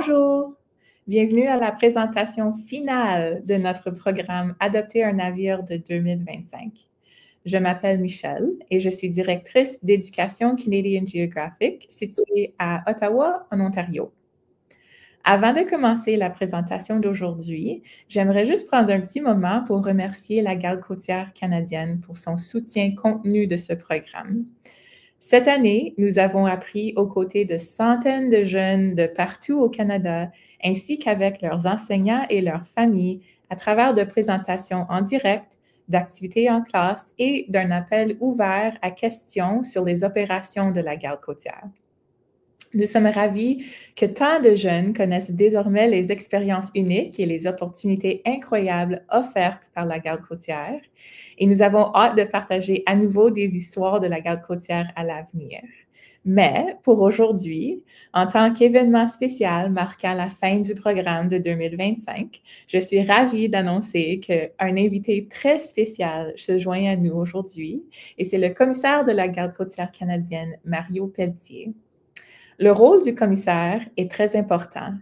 Bonjour, bienvenue à la présentation finale de notre programme Adopter un navire de 2025. Je m'appelle Michelle et je suis directrice d'éducation Canadian Geographic située à Ottawa, en Ontario. Avant de commencer la présentation d'aujourd'hui, j'aimerais juste prendre un petit moment pour remercier la Garde côtière canadienne pour son soutien contenu de ce programme. Cette année, nous avons appris aux côtés de centaines de jeunes de partout au Canada, ainsi qu'avec leurs enseignants et leurs familles, à travers de présentations en direct, d'activités en classe et d'un appel ouvert à questions sur les opérations de la Garde côtière. Nous sommes ravis que tant de jeunes connaissent désormais les expériences uniques et les opportunités incroyables offertes par la Garde côtière et nous avons hâte de partager à nouveau des histoires de la Garde côtière à l'avenir. Mais pour aujourd'hui, en tant qu'événement spécial marquant la fin du programme de 2025, je suis ravie d'annoncer qu'un invité très spécial se joint à nous aujourd'hui et c'est le commissaire de la Garde côtière canadienne, Mario Pelletier. Le rôle du commissaire est très important.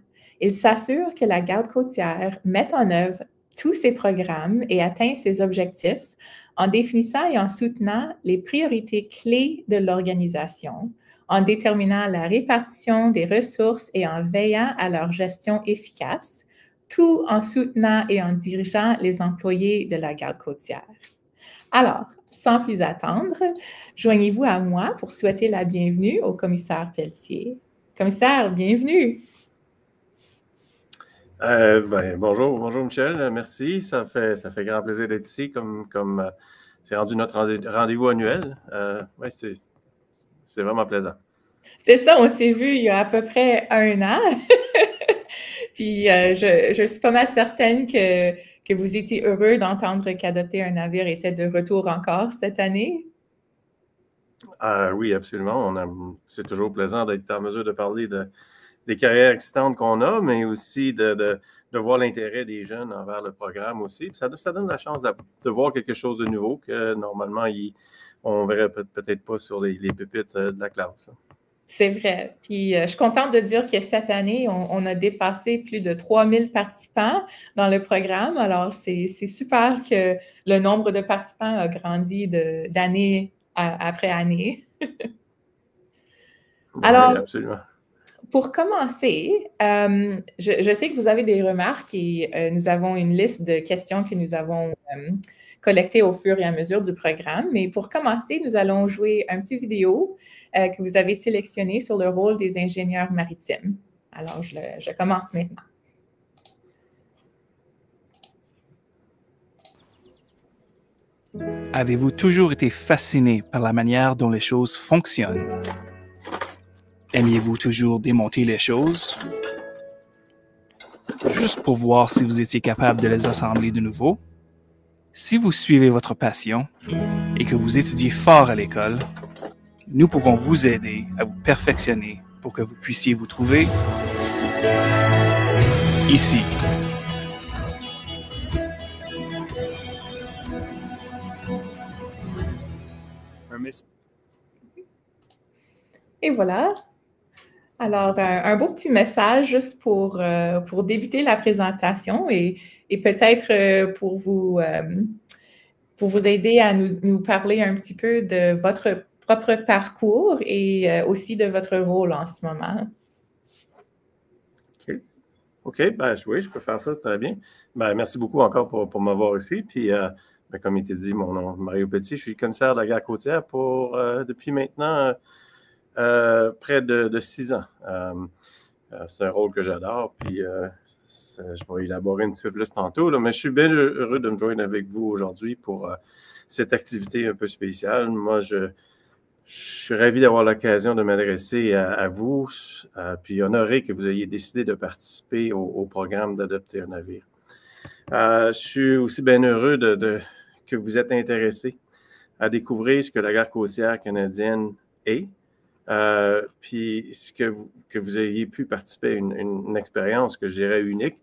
Il s'assure que la Garde côtière met en œuvre tous ses programmes et atteint ses objectifs en définissant et en soutenant les priorités clés de l'organisation, en déterminant la répartition des ressources et en veillant à leur gestion efficace, tout en soutenant et en dirigeant les employés de la Garde côtière. Alors, sans plus attendre, joignez-vous à moi pour souhaiter la bienvenue au commissaire Pelletier. Commissaire, bienvenue! Bonjour Michel, merci. Ça fait grand plaisir d'être ici, comme c'est rendu notre rendez-vous annuel. Oui, c'est vraiment plaisant. C'est ça, on s'est vu il y a à peu près 1 an. Puis je suis pas mal certaine que vous étiez heureux d'entendre qu'Adopter un navire était de retour encore cette année. Oui, absolument. C'est toujours plaisant d'être en mesure de parler des carrières excitantes qu'on a, mais aussi de voir l'intérêt des jeunes envers le programme aussi. Puis ça donne la chance de voir quelque chose de nouveau que normalement, on ne verrait peut-être pas sur les pupitres de la classe. C'est vrai. Puis je suis contente de dire que cette année, on a dépassé plus de 3000 participants dans le programme. Alors, c'est super que le nombre de participants a grandi d'année après année. Alors, oui, absolument. Pour commencer, je sais que vous avez des remarques et nous avons une liste de questions que nous avons collectées au fur et à mesure du programme. Mais pour commencer, nous allons jouer un petit vidéo que vous avez sélectionné sur le rôle des ingénieurs maritimes. Alors, je commence maintenant. Avez-vous toujours été fasciné par la manière dont les choses fonctionnent? Aimiez-vous toujours démonter les choses? Juste pour voir si vous étiez capable de les assembler de nouveau? Si vous suivez votre passion et que vous étudiez fort à l'école, nous pouvons vous aider à vous perfectionner pour que vous puissiez vous trouver ici. Et voilà. Alors, un beau petit message juste pour débuter la présentation et peut-être pour vous aider à nous parler un petit peu de votre propre parcours et aussi de votre rôle en ce moment. OK, oui, je peux faire ça très bien. Merci beaucoup encore pour m'avoir ici. Puis, comme il était dit, mon nom est Mario Pelletier, je suis commissaire de la Garde côtière depuis maintenant près de 6 ans. C'est un rôle que j'adore, puis je vais élaborer un petit peu plus tantôt, mais je suis bien heureux de me joindre avec vous aujourd'hui pour cette activité un peu spéciale. Moi, je suis ravi d'avoir l'occasion de m'adresser à vous, puis honoré que vous ayez décidé de participer au programme d'Adopter un navire. Je suis aussi bien heureux que vous êtes intéressé à découvrir ce que la Garde côtière canadienne est, puis que vous ayez pu participer à une expérience que je dirais unique,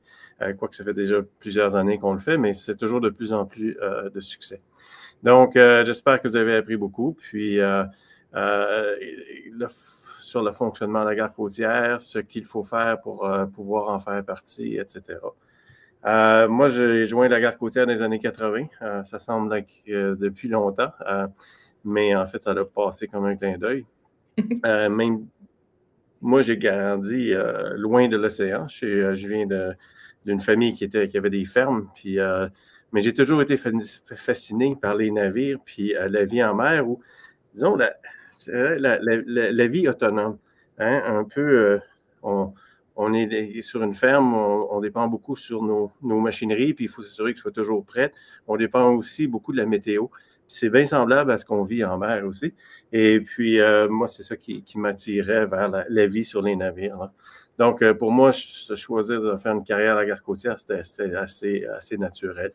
quoique ça fait déjà plusieurs années qu'on le fait, mais c'est toujours de plus en plus de succès. Donc, j'espère que vous avez appris beaucoup, puis sur le fonctionnement de la gare côtière, ce qu'il faut faire pour pouvoir en faire partie, etc. Moi, j'ai joint la gare côtière dans les années 80. Ça semble depuis longtemps, mais en fait, ça a passé comme un clin d'œil. Même moi, j'ai grandi loin de l'océan. Je viens d'une famille qui avait des fermes, puis, mais j'ai toujours été fasciné par les navires, puis la vie en mer, ou disons la vie autonome. Hein, un peu, on est sur une ferme, on dépend beaucoup sur nos machineries, puis il faut s'assurer qu'elles soient toujours prêtes. On dépend aussi beaucoup de la météo. C'est bien semblable à ce qu'on vit en mer aussi. Et puis, moi, c'est ça qui m'attirait vers la vie sur les navires, là. Donc, pour moi, choisir de faire une carrière à la gare côtière, c'était assez naturel.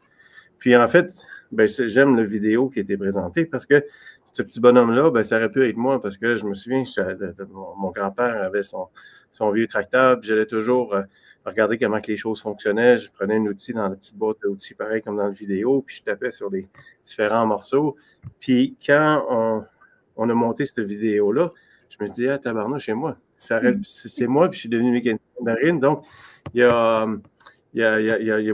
Puis, en fait, ben, j'aime la vidéo qui a été présentée parce que ce petit bonhomme-là, ben, ça aurait pu être moi parce que je me souviens, mon grand-père avait son vieux tracteur, puis j'allais toujours regarder comment que les choses fonctionnaient. Je prenais un outil dans la petite boîte d'outils, pareil comme dans la vidéo, puis je tapais sur les différents morceaux. Puis quand on a monté cette vidéo-là, je me suis dit, ah, tabarnouche, c'est moi. C'est moi, puis je suis devenu mécanicien marine. Donc, il y a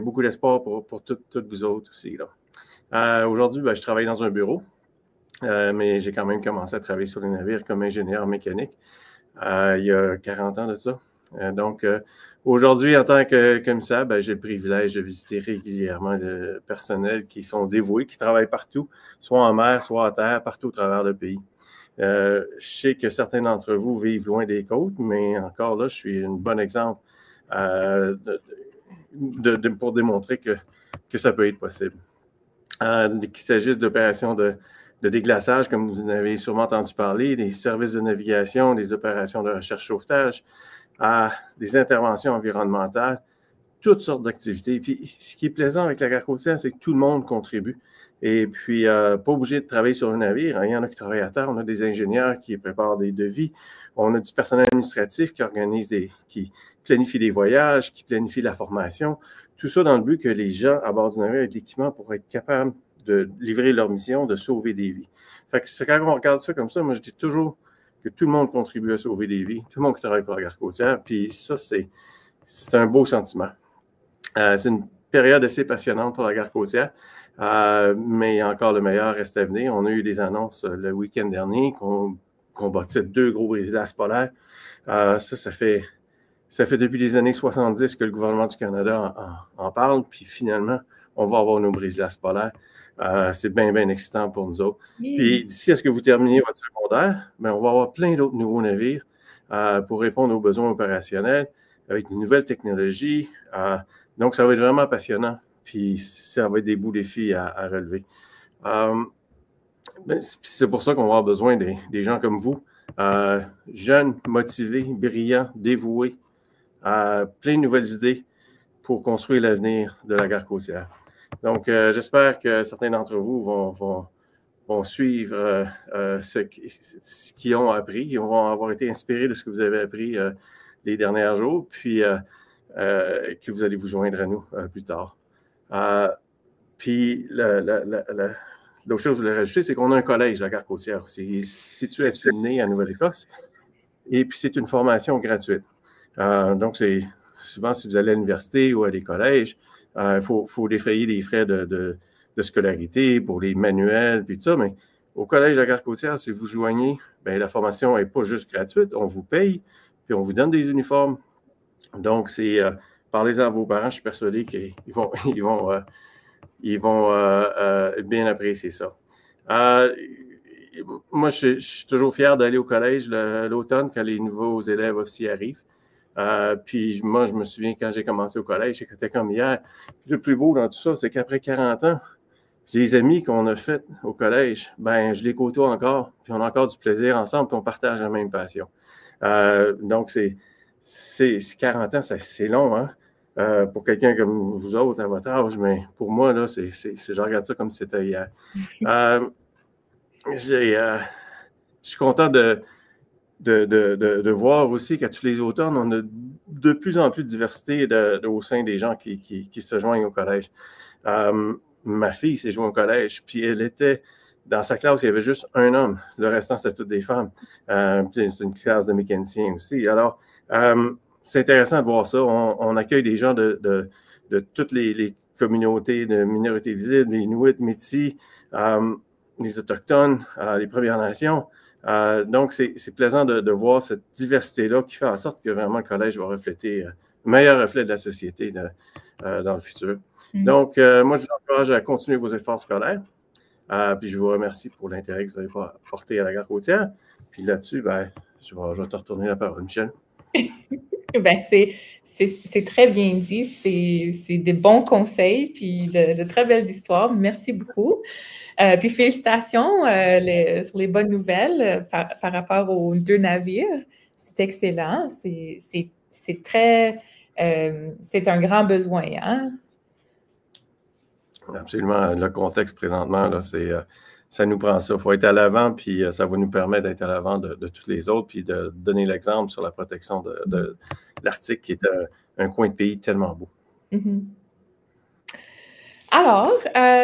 beaucoup d'espoir pour toutes vous autres aussi, là. Aujourd'hui, ben, je travaille dans un bureau, mais j'ai quand même commencé à travailler sur les navires comme ingénieur mécanique il y a 40 ans de ça. Donc, aujourd'hui, en tant que commissaire, ben, j'ai le privilège de visiter régulièrement le personnel qui sont dévoués, qui travaillent partout, soit en mer, soit à terre, partout au travers le pays. Je sais que certains d'entre vous vivent loin des côtes, mais encore là, je suis un bon exemple pour démontrer que ça peut être possible. Qu'il s'agisse d'opérations de déglaçage, comme vous en avez sûrement entendu parler, des services de navigation, des opérations de recherche-sauvetage, des interventions environnementales, toutes sortes d'activités. Puis, ce qui est plaisant avec la gare côtière, c'est que tout le monde contribue. Et puis, pas obligé de travailler sur un navire. Il y en a qui travaillent à terre. On a des ingénieurs qui préparent des devis. On a du personnel administratif qui planifie des voyages, qui planifie la formation. Tout ça dans le but que les gens à bord du navire aient de l'équipement pour être capables de livrer leur mission, de sauver des vies. Fait que quand on regarde ça comme ça, moi, je dis toujours que tout le monde contribue à sauver des vies, tout le monde qui travaille pour la gare côtière, puis ça, c'est un beau sentiment. C'est une période assez passionnante pour la gare côtière, mais encore le meilleur reste à venir. On a eu des annonces le week-end dernier qu'on bâtissait 2 gros brise-glaces polaires. Ça fait depuis les années 70 que le gouvernement du Canada en parle, puis finalement, on va avoir nos brise-glaces polaires. C'est bien, bien excitant pour nous autres. Oui. Puis d'ici à ce que vous terminiez votre secondaire, ben, on va avoir plein d'autres nouveaux navires pour répondre aux besoins opérationnels avec de nouvelles technologies. Donc, ça va être vraiment passionnant. Puis ça va être des beaux défis à relever. Ben, c'est pour ça qu'on va avoir besoin des gens comme vous, jeunes, motivés, brillants, dévoués, plein de nouvelles idées pour construire l'avenir de la gare côtière. Donc, j'espère que certains d'entre vous vont suivre ce qu'ils ont appris. Ils vont avoir été inspirés de ce que vous avez appris les derniers jours, puis que vous allez vous joindre à nous plus tard. Puis, l'autre chose que je voulais rajouter, c'est qu'on a un collège à la gare côtière aussi. Il est situé à Sydney, en Nouvelle-Écosse. Et puis, c'est une formation gratuite. Donc, c'est souvent, si vous allez à l'université ou à des collèges, il faut défrayer des frais de scolarité pour les manuels, puis tout ça. Mais au collège de la gare côtière, si vous joignez, bien, la formation n'est pas juste gratuite. On vous paye, puis on vous donne des uniformes. Donc, parlez-en à vos parents. Je suis persuadé qu'ils vont bien apprécier ça. Moi, je suis toujours fier d'aller au collège l'automne quand les nouveaux élèves aussi arrivent. Puis moi, je me souviens quand j'ai commencé au collège, c'était comme hier. Puis le plus beau dans tout ça, c'est qu'après 40 ans, les amis qu'on a faits au collège, ben je les côtoie encore, puis on a encore du plaisir ensemble, puis on partage la même passion. Donc, c'est 40 ans, c'est long, hein? Pour quelqu'un comme vous autres, à votre âge, mais pour moi, là, je regarde ça comme si c'était hier. Je suis content de voir aussi qu'à tous les automnes, on a de plus en plus de diversité au sein des gens qui se joignent au collège. Ma fille s'est jointe au collège, puis elle était dans sa classe, il y avait juste un homme. Le restant, c'était toutes des femmes. C'est une classe de mécaniciens aussi. Alors, c'est intéressant de voir ça. On accueille des gens de toutes les communautés de minorités visibles, les Inuits, Métis, les Autochtones, les Premières Nations. Donc, c'est plaisant de voir cette diversité-là qui fait en sorte que vraiment le collège va refléter le meilleur reflet de la société dans le futur. Donc, moi, je vous encourage à continuer vos efforts scolaires. Puis je vous remercie pour l'intérêt que vous avez porté à la gare côtière. Puis là-dessus, je vais te retourner la parole, Michel. C'est très bien dit. C'est des bons conseils, puis de très belles histoires. Merci beaucoup. Puis félicitations sur les bonnes nouvelles par rapport aux 2 navires. C'est excellent. C'est un grand besoin, hein? Absolument. Le contexte présentement, là, ça nous prend ça. Il faut être à l'avant, puis ça va nous permettre d'être à l'avant de tous les autres, puis de donner l'exemple sur la protection de l'Arctique, qui est un coin de pays tellement beau. Mm-hmm. Alors,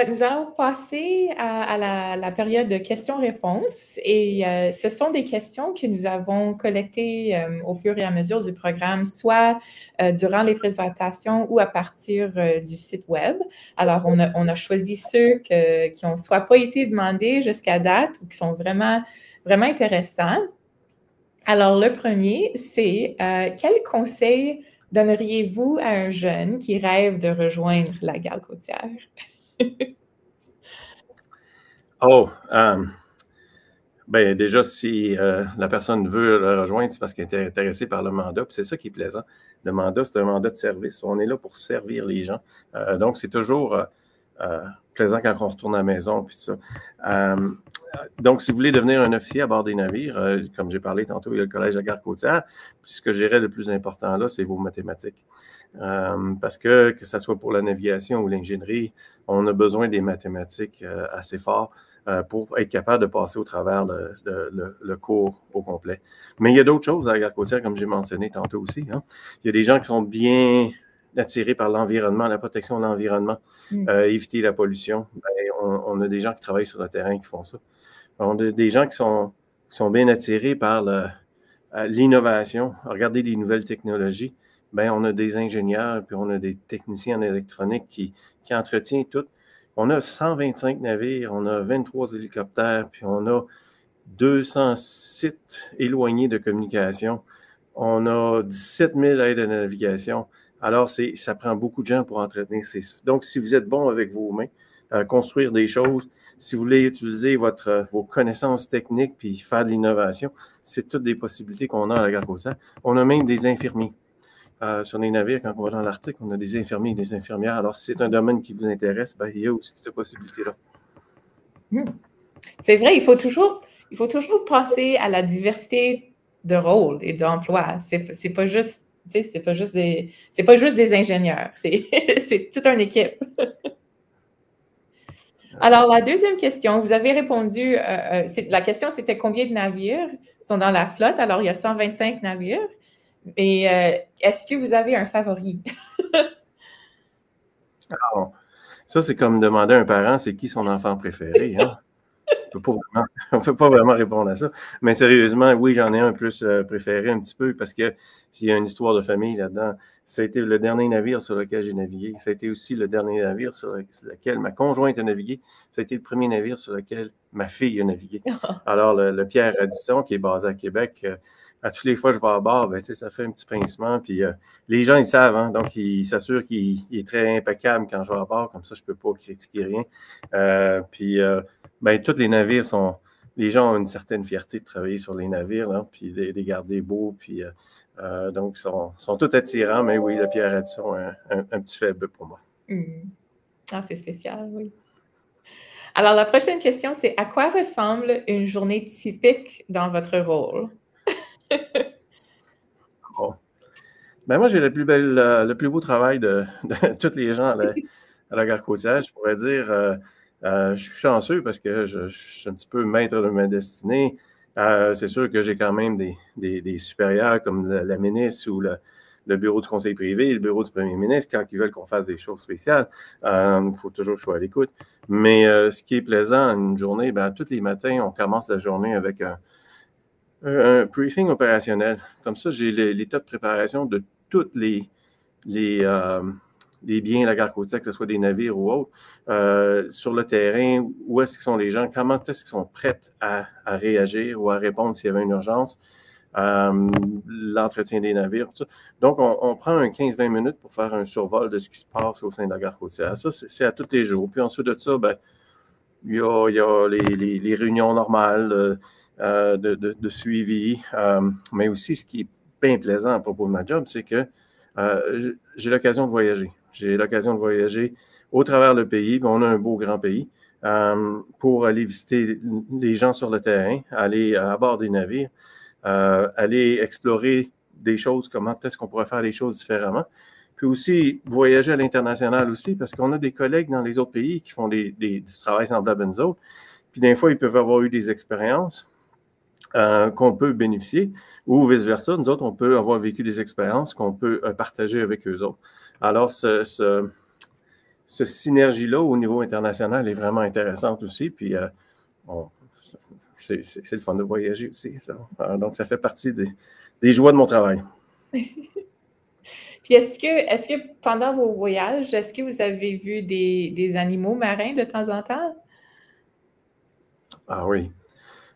nous allons passer à la période de questions-réponses et ce sont des questions que nous avons collectées au fur et à mesure du programme, soit durant les présentations ou à partir du site web. Alors, on a choisi ceux qui n'ont soit pas été demandés jusqu'à date ou qui sont vraiment, vraiment intéressants. Alors, le premier, c'est quel conseil donneriez-vous à un jeune qui rêve de rejoindre la garde côtière? Déjà, si la personne veut le rejoindre, c'est parce qu'elle est intéressée par le mandat. Puis c'est ça qui est plaisant. Le mandat, c'est un mandat de service. On est là pour servir les gens. Donc, c'est toujours plaisant quand on retourne à la maison. Puis ça. Donc, si vous voulez devenir un officier à bord des navires, comme j'ai parlé tantôt, il y a le Collège de la garde côtière. Puis ce que je dirais le plus important là, c'est vos mathématiques. Parce que ce soit pour la navigation ou l'ingénierie, on a besoin des mathématiques assez forts pour être capable de passer au travers le cours au complet. Mais il y a d'autres choses à la garde côtière, comme j'ai mentionné tantôt aussi. Hein. Il y a des gens qui sont bien attirés par l'environnement, la protection de l'environnement, éviter la pollution. On a des gens qui travaillent sur le terrain qui font ça. On a des gens qui sont bien attirés par l'innovation, regarder les nouvelles technologies. On a des ingénieurs, puis on a des techniciens en électronique qui entretiennent tout. On a 125 navires, on a 23 hélicoptères, puis on a 200 sites éloignés de communication. On a 17 000 aides de navigation. Alors, ça prend beaucoup de gens pour entretenir. Donc, si vous êtes bon avec vos mains, construire des choses, si vous voulez utiliser vos connaissances techniques puis faire de l'innovation, c'est toutes des possibilités qu'on a à la garde côtière. On a même des infirmiers. Sur les navires, quand on va dans l'Arctique, on a des infirmiers et des infirmières. Alors, si c'est un domaine qui vous intéresse, il y a aussi cette possibilité-là. C'est vrai, il faut toujours penser à la diversité de rôles et d'emplois. C'est pas juste des ingénieurs. C'est toute une équipe. Alors, la deuxième question, vous avez répondu, la question, c'était combien de navires sont dans la flotte? Alors, il y a 125 navires. Mais est-ce que vous avez un favori? Alors, ça, c'est comme demander à un parent c'est qui son enfant préféré. Hein? On ne peut pas vraiment répondre à ça. Mais sérieusement, oui, j'en ai un plus préféré un petit peu parce que s'il y a une histoire de famille là-dedans, ça a été le dernier navire sur lequel j'ai navigué. Ça a été aussi le dernier navire sur lequel ma conjointe a navigué. Ça a été le premier navire sur lequel ma fille a navigué. Alors, le Pierre Radisson, qui est basé à Québec, à toutes les fois que je vais à bord, ça fait un petit pincement. Puis les gens, ils savent, hein, donc ils s'assurent qu'il est très impeccable quand je vais à bord. Comme ça, je ne peux pas critiquer rien. Tous les navires les gens ont une certaine fierté de travailler sur les navires, là, puis les garder beaux. Puis donc, ils sont tous attirants. Mais oui, le Pierre Radisson a un petit faible pour moi. Ah, c'est spécial, oui. Alors, la prochaine question, c'est à quoi ressemble une journée typique dans votre rôle? Bon. Moi, j'ai le plus beau travail de tous les gens à la gare côtière. Je pourrais dire, je suis chanceux parce que je suis un petit peu maître de ma destinée. C'est sûr que j'ai quand même des supérieurs comme la ministre ou le bureau du conseil privé, le bureau du premier ministre, quand ils veulent qu'on fasse des choses spéciales. Il faut toujours que je sois à l'écoute. Mais ce qui est plaisant, une journée, tous les matins, on commence la journée avec un briefing opérationnel. Comme ça, j'ai l'état de préparation de tous les biens de la gare côtière, que ce soit des navires ou autres, sur le terrain, où est-ce qu'ils sont les gens, comment est-ce qu'ils sont prêts à réagir ou à répondre s'il y avait une urgence, l'entretien des navires, tout ça. Donc, on prend un 15-20 minutes pour faire un survol de ce qui se passe au sein de la gare côtière. Ça, c'est à tous les jours. Puis ensuite de ça, il y a les réunions normales de suivi, mais aussi ce qui est bien plaisant à propos de ma job, c'est que j'ai l'occasion de voyager. J'ai l'occasion de voyager au travers le pays. On a un beau grand pays pour aller visiter les gens sur le terrain, aller à bord des navires, aller explorer des choses, comment est-ce qu'on pourrait faire les choses différemment. Puis aussi, voyager à l'international aussi, parce qu'on a des collègues dans les autres pays qui font du travail semblable à nous autres. Puis des fois, ils peuvent avoir eu des expériences qu'on peut bénéficier, ou vice-versa. Nous autres, on peut avoir vécu des expériences qu'on peut partager avec eux autres. Alors, ce synergie-là au niveau international est vraiment intéressante aussi. Puis, c'est le fun de voyager aussi. Ça. Donc, ça fait partie des joies de mon travail. Puis, est-ce que pendant vos voyages, est-ce que vous avez vu des animaux marins de temps en temps? Ah oui.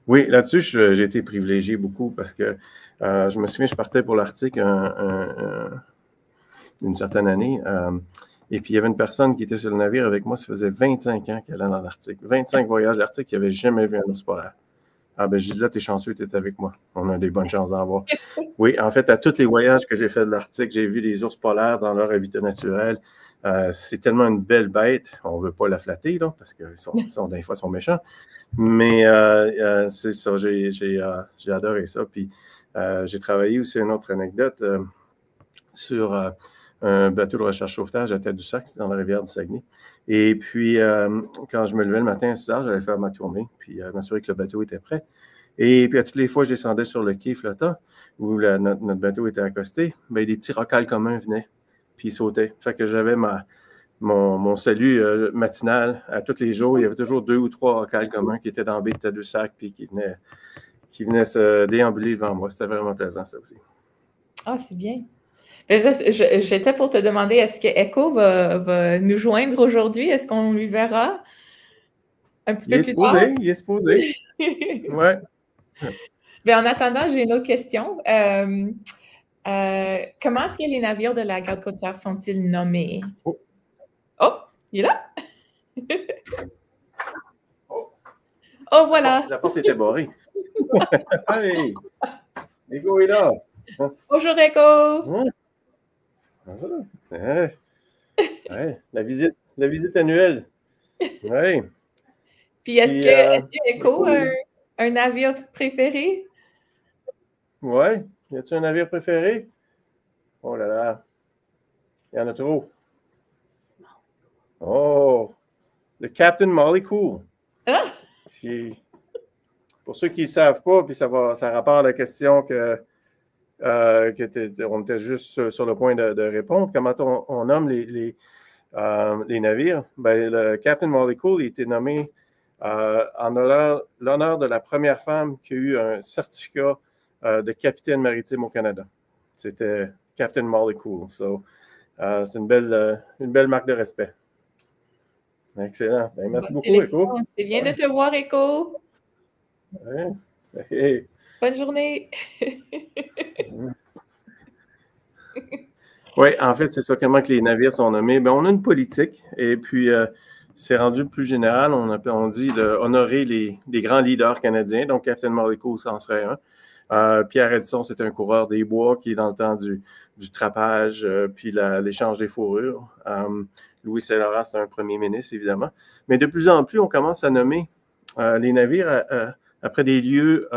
Oui, là-dessus, j'ai été privilégié beaucoup parce que je me souviens, je partais pour l'Arctique une certaine année. Et puis, il y avait une personne qui était sur le navire avec moi, ça faisait 25 ans qu'elle allait dans l'Arctique. 25 voyages d'Arctique, qui n'avait jamais vu un ours polaire. Ah ben, je dis là, t'es chanceux, t'es avec moi. On a des bonnes chances d'en voir. Oui, en fait, à tous les voyages que j'ai fait de l'Arctique, j'ai vu des ours polaires dans leur habitat naturel. C'est tellement une belle bête. On ne veut pas la flatter, là, parce que des fois, ils sont méchants. Mais c'est ça, j'ai adoré ça. Puis, j'ai travaillé aussi une autre anecdote sur un bateau de recherche sauvetage à Tadoussac, dans la rivière du Saguenay. Et puis, quand je me levais le matin à 6 heures, j'allais faire ma tournée, puis m'assurer que le bateau était prêt. Et puis, à toutes les fois, je descendais sur le quai flottant, où notre bateau était accosté, bien, des petits rocals communs venaient, puis ils sautaient. Fait que j'avais mon salut matinal à tous les jours. Il y avait toujours 2 ou 3 rocals communs qui étaient dans la baie de Tadoussac, puis qui venaient se déambuler devant moi. C'était vraiment plaisant, ça aussi. Ah, c'est bien. J'étais pour te demander, est-ce que Echo va nous joindre aujourd'hui? Est-ce qu'on lui verra un petit peu plus tard? Il est supposé. Ouais. Bien, en attendant, j'ai une autre question. Comment est-ce que les navires de la garde côtière sont-ils nommés? Oh, il est là? Oh, voilà. La porte était barrée. Hey! Echo est là. Bonjour, Echo. Ouais, la visite annuelle. Ouais. Puis est-ce que Echo a un navire préféré? Ouais. Y a-tu un navire préféré? Oh là là. Il y en a trop. Oh! Le Captain Molly Cool. Ah! Pour ceux qui ne savent pas, puis ça rapporte à la question on était juste sur le point de répondre. Comment on nomme les navires? Ben, le Captain Molly Cool, il était nommé en l'honneur de la première femme qui a eu un certificat de capitaine maritime au Canada. C'était Captain Molly Cool. So, c'est une belle marque de respect. Excellent. Ben, merci beaucoup, Echo. C'est bien de te voir, Echo. Ouais. Hey. Bonne journée. Oui, en fait, c'est ça, comment que les navires sont nommés. Bien, on a une politique, et puis c'est rendu plus général. On dit d'honorer les grands leaders canadiens. Donc, Captain Molly Cool, ça en serait un. Pierre Edson, c'est un coureur des bois qui est dans le temps du trapage, puis l'échange des fourrures. Louis Saint-Laurent, c'est un premier ministre, évidemment. Mais de plus en plus, on commence à nommer les navires après des lieux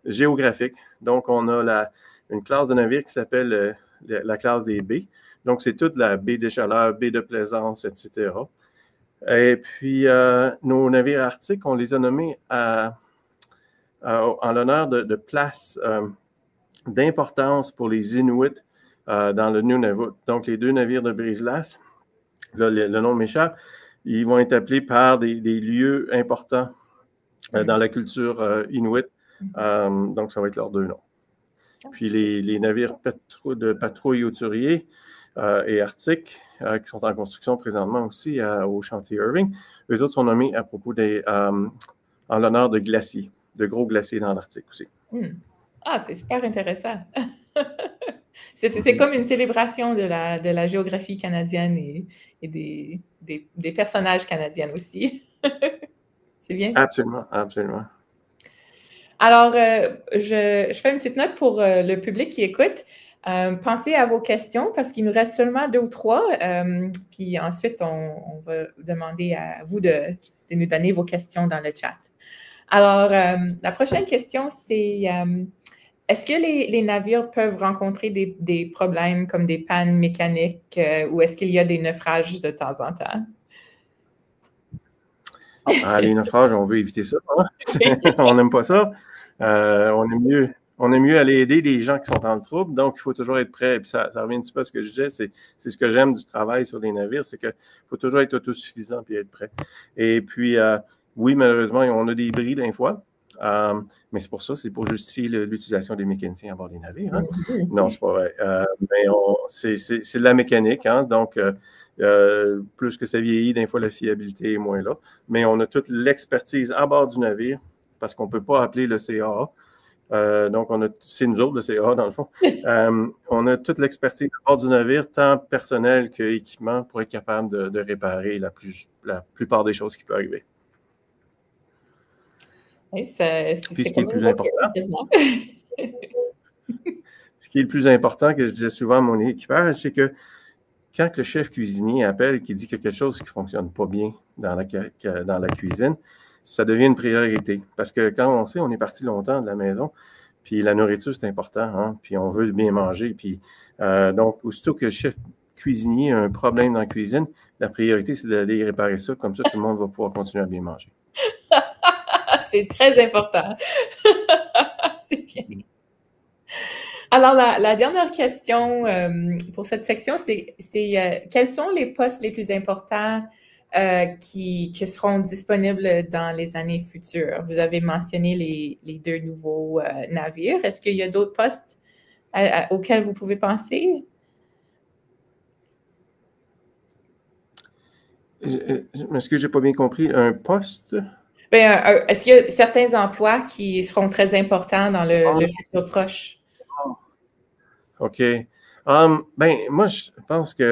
géographiques. Donc, on a une classe de navires qui s'appelle la classe des baies. Donc, c'est toute la baie des Chaleurs, baie de Plaisance, etc. Et puis, nos navires arctiques, on les a nommés en l'honneur de places d'importance pour les Inuits dans le Nunavut. Donc, les 2 navires de brise-glace, là, le nom m'échappe, ils vont être appelés par des lieux importants dans la culture inuit. Donc, ça va être leurs 2 noms. Puis, les navires de patrouille hauturier et arctique, qui sont en construction présentement aussi au chantier Irving, eux autres sont nommés à propos en l'honneur de glaciers, de gros glaciers dans l'Arctique aussi. Ah, c'est super intéressant. C'est comme une célébration de la géographie canadienne et des personnages canadiens aussi. C'est bien? Absolument, absolument. Alors, je fais une petite note pour le public qui écoute. Pensez à vos questions parce qu'il nous reste seulement 2 ou 3. Puis ensuite, on va demander à vous de nous donner vos questions dans le chat. Alors, la prochaine question, c'est est-ce que les navires peuvent rencontrer des problèmes comme des pannes mécaniques ou est-ce qu'il y a des naufrages de temps en temps? Les naufrages, on veut éviter ça. Hein? On n'aime pas ça. On aime mieux aller aider les gens qui sont dans le trouble, donc il faut toujours être prêt. Puis ça revient un petit peu à ce que je disais, c'est ce que j'aime du travail sur les navires, c'est qu'il faut toujours être autosuffisant puis être prêt. Et puis, oui, malheureusement, on a des bris d'un fois, mais c'est pour ça, c'est pour justifier l'utilisation des mécaniciens à bord des navires. Hein? Non, c'est pas vrai. Mais c'est de la mécanique, hein? Donc plus que ça vieillit, d'un fois la fiabilité est moins là. Mais on a toute l'expertise à bord du navire, parce qu'on ne peut pas appeler le CAA. Donc, c'est nous autres, le CA, dans le fond. On a toute l'expertise à bord du navire, tant personnel qu'équipement, pour être capable de réparer la plupart des choses qui peuvent arriver. Oui, c'est ce qui est le plus important. Ce qui est le plus important, que je disais souvent à mon équipage, c'est que quand le chef cuisinier appelle et qu'il dit qu'il y a quelque chose qui ne fonctionne pas bien dans la cuisine, ça devient une priorité. Parce que quand on sait, on est parti longtemps de la maison, puis la nourriture, c'est important, hein, puis on veut bien manger. Puis, donc, aussitôt que le chef cuisinier a un problème dans la cuisine, la priorité, c'est d'aller réparer ça. Comme ça, tout le monde va pouvoir continuer à bien manger. C'est très important. C'est bien. Alors, la dernière question pour cette section, c'est quels sont les postes les plus importants qui seront disponibles dans les années futures? Vous avez mentionné les 2 nouveaux navires. Est-ce qu'il y a d'autres postes auxquels vous pouvez penser? Est-ce que je n'ai pas bien compris? Un poste? Est-ce qu'il y a certains emplois qui seront très importants dans le futur proche? OK. Moi, je pense que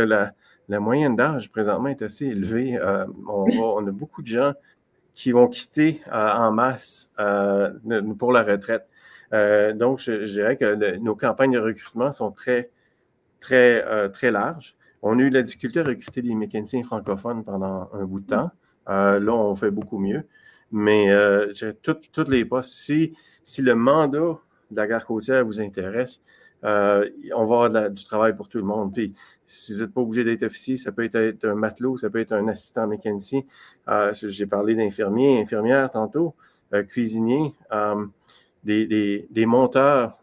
la moyenne d'âge présentement est assez élevée. On a beaucoup de gens qui vont quitter en masse pour la retraite. Donc, je dirais que nos campagnes de recrutement sont très, très, très larges. On a eu la difficulté à recruter des mécaniciens francophones pendant un bout de temps. Là, on fait beaucoup mieux. Mais tous les postes, si le mandat de la gare côtière vous intéresse, on va avoir du travail pour tout le monde. Puis, si vous n'êtes pas obligé d'être officier, ça peut être un matelot, ça peut être un assistant mécanicien. J'ai parlé d'infirmiers, infirmières tantôt, cuisiniers, des monteurs.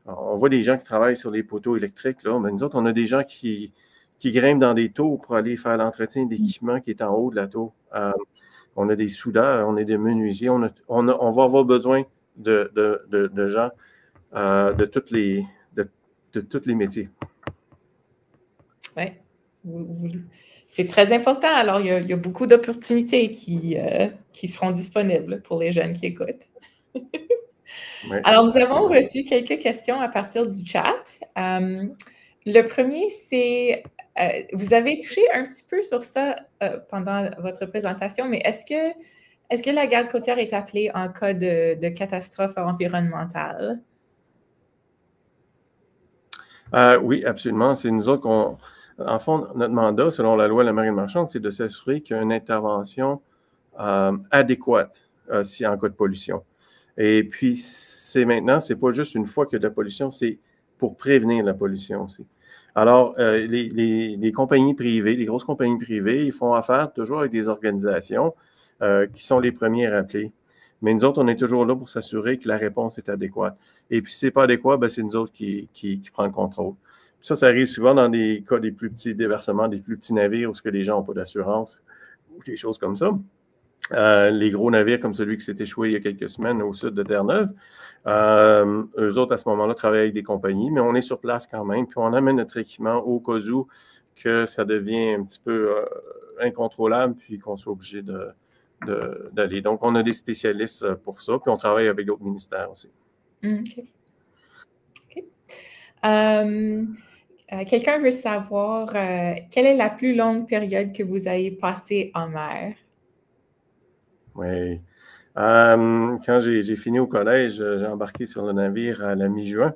On voit des gens qui travaillent sur les poteaux électriques. Là. Mais nous autres, on a des gens qui grimpent dans des tours pour aller faire l'entretien d'équipement qui est en haut de la tour. On a des soudeurs, on a des menuisiers. On va avoir besoin de gens de tous les métiers. Oui, c'est très important. Alors, il y a beaucoup d'opportunités qui seront disponibles pour les jeunes qui écoutent. Oui, alors, nous avons reçu quelques questions à partir du chat. Le premier, c'est, vous avez touché un petit peu sur ça pendant votre présentation, mais est-ce que la garde côtière est appelée en cas de catastrophe environnementale? Oui, absolument. C'est nous autres en fond, notre mandat, selon la loi de la marine marchande, c'est de s'assurer qu'il y a une intervention adéquate si en cas de pollution. Et puis, c'est pas juste une fois qu'il y a de la pollution, c'est pour prévenir la pollution aussi. Alors, les compagnies privées, les grosses compagnies privées, ils font affaire toujours avec des organisations qui sont les premiers à appeler. Mais nous autres, on est toujours là pour s'assurer que la réponse est adéquate. Et puis, si ce n'est pas adéquat, c'est nous autres qui prend le contrôle. ça arrive souvent dans des cas des plus petits déversements, des plus petits navires où ce que les gens n'ont pas d'assurance ou des choses comme ça. Les gros navires comme celui qui s'est échoué il y a quelques semaines au sud de Terre-Neuve, eux autres, à ce moment-là, travaillent avec des compagnies, mais on est sur place quand même, puis on amène notre équipement au cas où que ça devient un petit peu incontrôlable, puis qu'on soit obligé d'aller. Donc, on a des spécialistes pour ça, puis on travaille avec d'autres ministères aussi. OK. Quelqu'un veut savoir quelle est la plus longue période que vous avez passée en mer? Oui. Quand j'ai fini au collège, j'ai embarqué sur le navire à la mi-juin,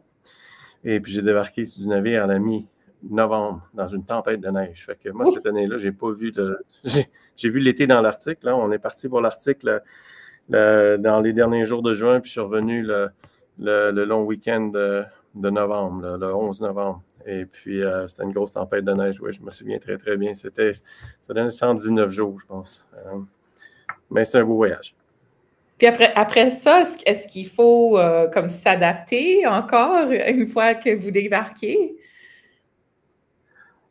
et puis j'ai débarqué du navire à la mi-novembre dans une tempête de neige. Fait que moi, cette année-là, j'ai pas vu j'ai vu l'été dans l'Arctique. Là, on est parti pour l'Arctique dans les derniers jours de juin, puis je suis revenu le long week-end de novembre, le 11 novembre. Et puis, c'était une grosse tempête de neige. Oui, je me souviens très, très bien. Ça donnait 119 jours, je pense. Mais c'est un beau voyage. Puis après ça, est-ce qu'il faut comme s'adapter encore une fois que vous débarquez?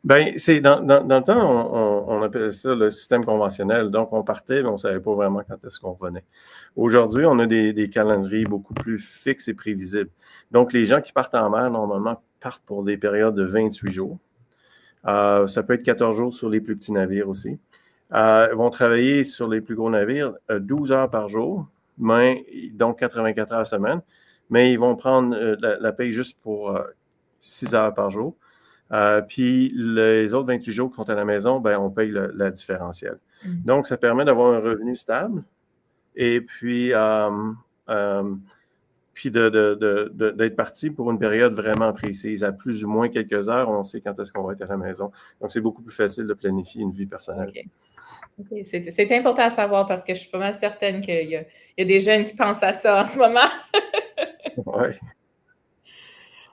Bien, dans le temps, on appelle ça le système conventionnel. Donc, on partait, mais on ne savait pas vraiment quand est-ce qu'on revenait. Aujourd'hui, on a des calendriers beaucoup plus fixes et prévisibles. Donc, les gens qui partent en mer, normalement, partent pour des périodes de 28 jours. Ça peut être 14 jours sur les plus petits navires aussi. Ils vont travailler sur les plus gros navires 12 heures par jour, donc 84 heures semaine, mais ils vont prendre la paye juste pour 6 heures par jour. Puis les autres 28 jours qui sont à la maison, ben, on paye la différentielle. Donc, ça permet d'avoir un revenu stable et puis, d'être parti pour une période vraiment précise. À plus ou moins quelques heures, on sait quand est-ce qu'on va être à la maison. Donc, c'est beaucoup plus facile de planifier une vie personnelle. Okay. C'est important à savoir parce que je suis pas mal certaine qu'il y a des jeunes qui pensent à ça en ce moment. Oui.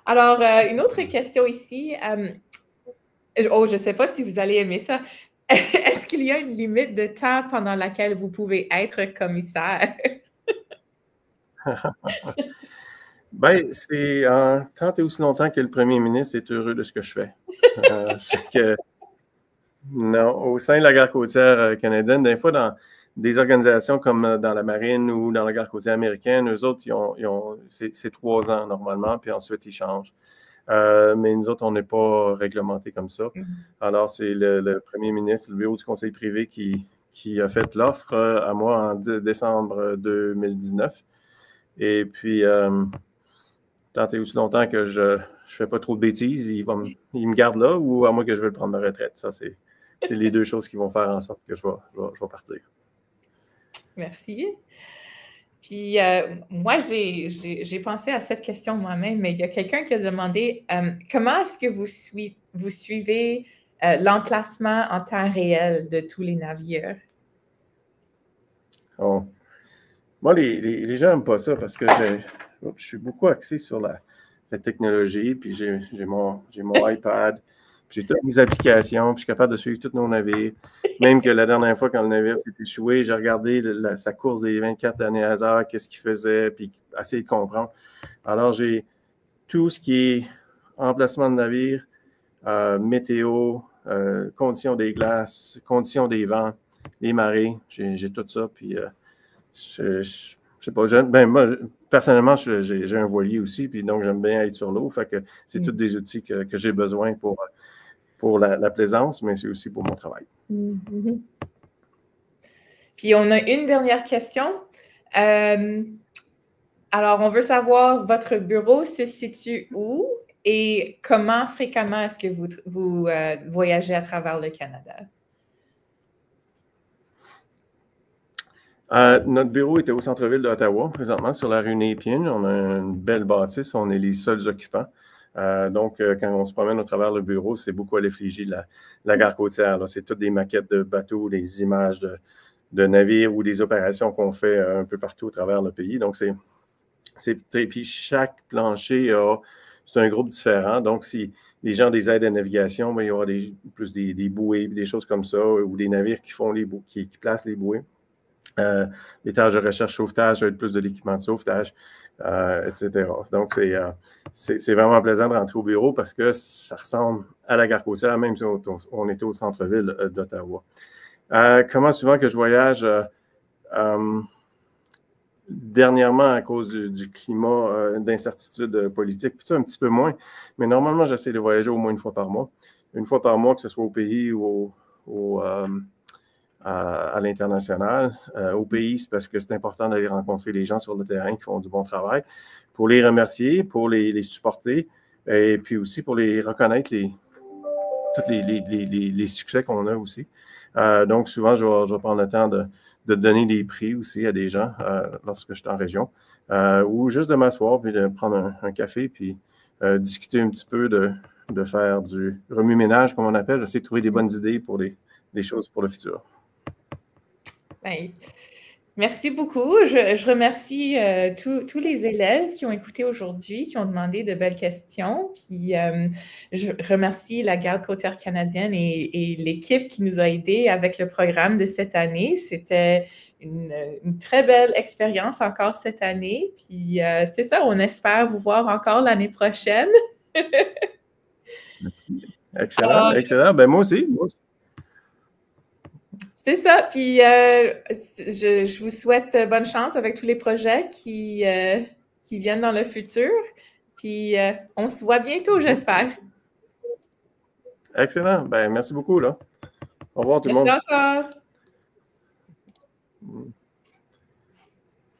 Alors, une autre question ici. Je ne sais pas si vous allez aimer ça. Est-ce qu'il y a une limite de temps pendant laquelle vous pouvez être commissaire? Bien, c'est tant et aussi longtemps que le premier ministre est heureux de ce que je fais. Non, au sein de la garde côtière canadienne, des fois, dans des organisations comme dans la marine ou dans la garde côtière américaine, eux autres, c'est 3 ans normalement, puis ensuite, ils changent. Mais nous autres, on n'est pas réglementé comme ça. Alors, c'est le premier ministre, le bureau du conseil privé qui a fait l'offre à moi en décembre 2019. Et puis, tant et aussi longtemps que je ne fais pas trop de bêtises, il me garde là ou à moi que je vais prendre ma retraite. Ça, c'est les deux choses qui vont faire en sorte que je vais partir. Merci. Puis, moi, j'ai pensé à cette question moi-même, mais il y a quelqu'un qui a demandé comment est-ce que vous suivez l'emplacement en temps réel de tous les navires? Oh. Moi, les gens n'aiment pas ça parce que je suis beaucoup axé sur la technologie, puis j'ai mon iPad, puis j'ai toutes mes applications, puis je suis capable de suivre tous nos navires. Même que la dernière fois, quand le navire s'est échoué, j'ai regardé sa course des 24 dernières heures, qu'est-ce qu'il faisait, puis essayer de comprendre. Alors, j'ai tout ce qui est emplacement de navire, météo, conditions des glaces, conditions des vents, les marées, j'ai tout ça, puis je sais pas, moi, personnellement, j'ai un voilier aussi, puis donc j'aime bien être sur l'eau, fait que c'est tous des outils que j'ai besoin pour la plaisance, mais c'est aussi pour mon travail. Puis on a une dernière question. Alors, on veut savoir, votre bureau se situe où et comment fréquemment est-ce que vous voyagez à travers le Canada? Notre bureau était au centre-ville d'Ottawa, présentement, sur la rue Napier. On a une belle bâtisse, on est les seuls occupants. Donc, quand on se promène au travers le bureau, c'est beaucoup à l'effigie de la gare côtière. C'est toutes des maquettes de bateaux, des images de navires ou des opérations qu'on fait un peu partout au travers le pays. Donc, puis chaque plancher c'est un groupe différent. Donc, si les gens des aides à navigation, il y aura plus des bouées, des choses comme ça, ou des navires qui font qui placent les bouées. Les tâches de recherche sauvetage, ça va être plus de l'équipement de sauvetage. etc. Donc, c'est vraiment plaisant de rentrer au bureau parce que ça ressemble à la gare côtière, même si on était au centre-ville d'Ottawa. Comment souvent que je voyage? Dernièrement, à cause du climat d'incertitude politique, puis ça, un petit peu moins. Mais normalement, j'essaie de voyager au moins une fois par mois. Une fois par mois, que ce soit au pays ou à l'international. Au pays, c'est parce que c'est important d'aller rencontrer les gens sur le terrain qui font du bon travail, pour les remercier, pour les supporter, et puis aussi pour les reconnaître tous les succès qu'on a aussi. Donc, souvent, je vais prendre le temps de donner des prix aussi à des gens lorsque je suis en région, ou juste de m'asseoir puis de prendre un café puis discuter un petit peu de faire du remue-ménage, comme on appelle, essayer de trouver des bonnes idées pour des choses pour le futur. Bien, merci beaucoup. Je remercie tous les élèves qui ont écouté aujourd'hui, qui ont demandé de belles questions. Puis, je remercie la Garde côtière canadienne et l'équipe qui nous a aidés avec le programme de cette année. C'était une très belle expérience encore cette année. Puis, c'est ça, on espère vous voir encore l'année prochaine. Excellent, excellent. Ben, moi aussi. C'est ça. Puis, je vous souhaite bonne chance avec tous les projets qui viennent dans le futur. Puis, on se voit bientôt, j'espère. Excellent. Ben, merci beaucoup, là. Au revoir tout le monde. Merci encore.